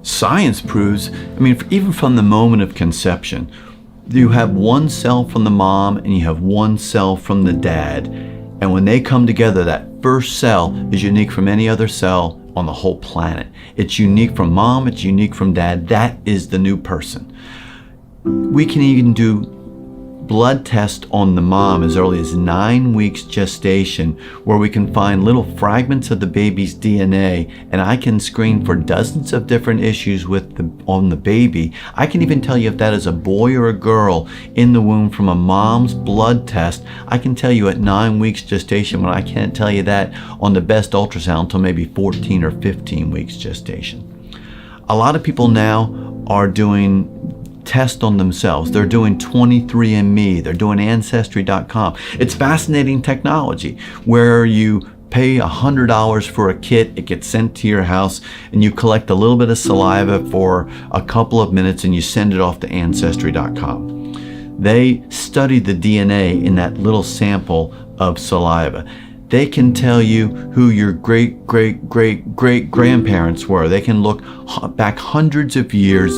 Science proves, even from the moment of conception, you have one cell from the mom and you have one cell from the dad. And when they come together, that first cell is unique from any other cell on the whole planet. It's unique from mom, it's unique from dad. That is the new person. We can even do blood test on the mom as early as 9 weeks gestation, where we can find little fragments of the baby's DNA, and I can screen for dozens of different issues on the baby. I can even tell you if that is a boy or a girl in the womb from a mom's blood test. I can tell you at 9 weeks gestation, but I can't tell you that on the best ultrasound until maybe 14 or 15 weeks gestation. A lot of people now are doing tests on themselves. They're doing 23andMe, they're doing Ancestry.com. It's fascinating technology where you pay $100 for a kit, it gets sent to your house, and you collect a little bit of saliva for a couple of minutes and you send it off to Ancestry.com. They study the DNA in that little sample of saliva. They can tell you who your great-great-great-great-grandparents were. They can look back hundreds of years,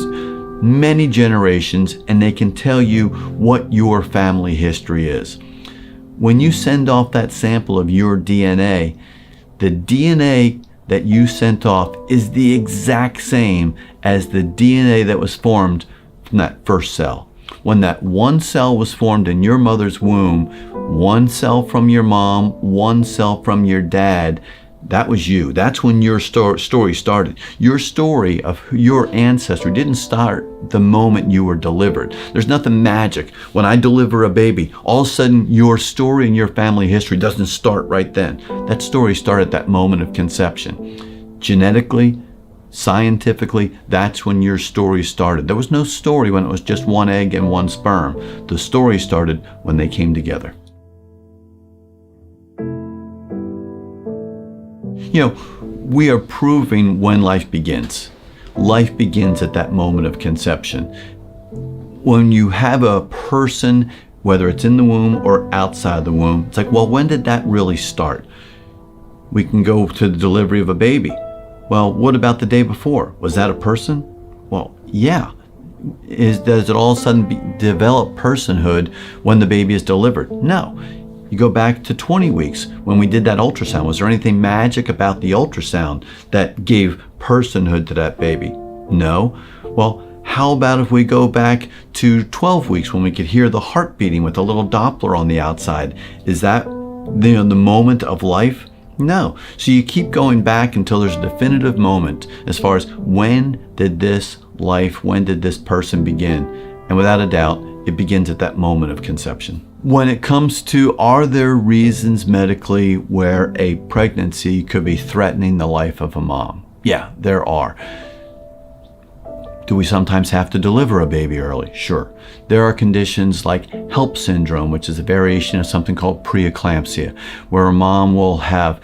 many generations, and they can tell you what your family history is. When you send off that sample of your DNA, the DNA that you sent off is the exact same as the DNA that was formed from that first cell. When that one cell was formed in your mother's womb, one cell from your mom, one cell from your dad, that was you. That's when your story started. Your story of your ancestry didn't start the moment you were delivered. There's nothing magic. When I deliver a baby, all of a sudden your story and your family history doesn't start right then. That story started at that moment of conception. Genetically, scientifically, that's when your story started. There was no story when it was just one egg and one sperm. The story started when they came together. We are proving when life begins. Life begins at that moment of conception. When you have a person, whether it's in the womb or outside the womb, it's like, well, when did that really start? We can go to the delivery of a baby. Well, what about the day before? Was that a person? Well, yeah. Does it all of a sudden develop personhood when the baby is delivered? No. You go back to 20 weeks when we did that ultrasound. Was there anything magic about the ultrasound that gave personhood to that baby? No. Well, how about if we go back to 12 weeks when we could hear the heart beating with a little Doppler on the outside? Is that the moment of life? No. So you keep going back until there's a definitive moment as far as when did this person begin? And without a doubt, it begins at that moment of conception. When it comes to, are there reasons medically where a pregnancy could be threatening the life of a mom? Yeah, there are. Do we sometimes have to deliver a baby early? Sure. There are conditions like HELP syndrome, which is a variation of something called preeclampsia, where a mom will have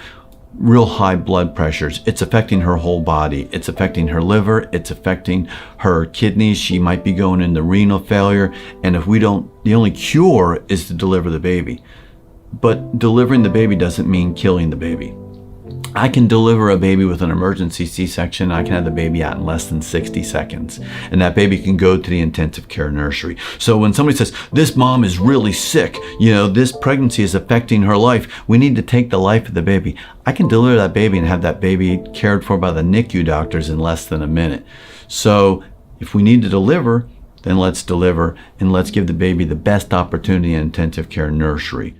real high blood pressures. It's affecting her whole body. It's affecting her liver. It's affecting her kidneys. She might be going into renal failure. And if the only cure is to deliver the baby. But delivering the baby doesn't mean killing the baby. I can deliver a baby with an emergency C-section. I can have the baby out in less than 60 seconds. And that baby can go to the intensive care nursery. So when somebody says, this mom is really sick, this pregnancy is affecting her life, we need to take the life of the baby. I can deliver that baby and have that baby cared for by the NICU doctors in less than a minute. So if we need to deliver, then let's deliver and let's give the baby the best opportunity in intensive care nursery.